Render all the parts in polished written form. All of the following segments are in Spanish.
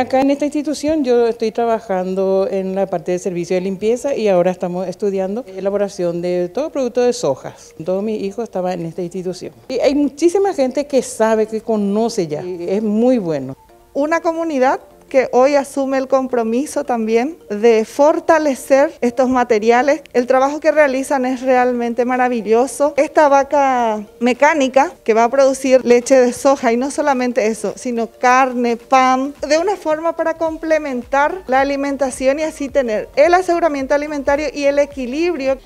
Acá en esta institución yo estoy trabajando en la parte de servicio de limpieza y ahora estamos estudiando elaboración de todo producto de sojas. Todos mis hijos estaban en esta institución. Y hay muchísima gente que sabe, que conoce ya, y es muy bueno. Una comunidad que hoy asume el compromiso también de fortalecer estos materiales. El trabajo que realizan es realmente maravilloso. Esta vaca mecánica que va a producir leche de soja, y no solamente eso, sino carne, pan, de una forma para complementar la alimentación y así tener el aseguramiento alimentario y el equilibrio.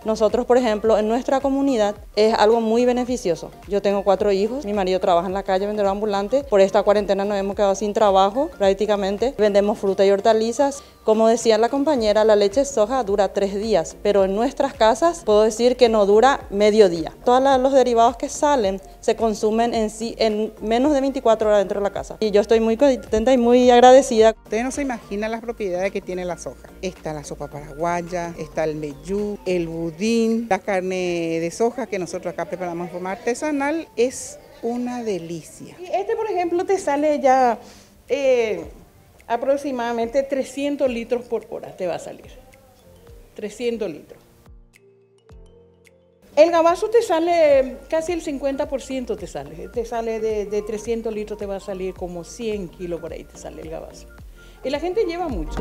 Nosotros, por ejemplo, en nuestra comunidad es algo muy beneficioso. Yo tengo 4 hijos, mi marido trabaja en la calle, vendedor ambulante. Por esta cuarentena nos hemos quedado sin trabajo prácticamente. Vendemos fruta y hortalizas. Como decía la compañera, la leche de soja dura 3 días, pero en nuestras casas puedo decir que no dura medio día. Todos los derivados que salen se consumen en menos de 24 horas dentro de la casa. Y yo estoy muy contenta y muy agradecida. Ustedes no se imaginan las propiedades que tiene la soja. Está la sopa paraguaya, está el meyú, el budín, la carne de soja que nosotros acá preparamos de forma artesanal, es una delicia. Este, por ejemplo, te sale ya aproximadamente 300 litros por hora te va a salir. 300 litros. El gabazo te sale casi el 50% te sale de 300 litros te va a salir como 100 kilos por ahí te sale el gabazo. Y la gente lleva mucho.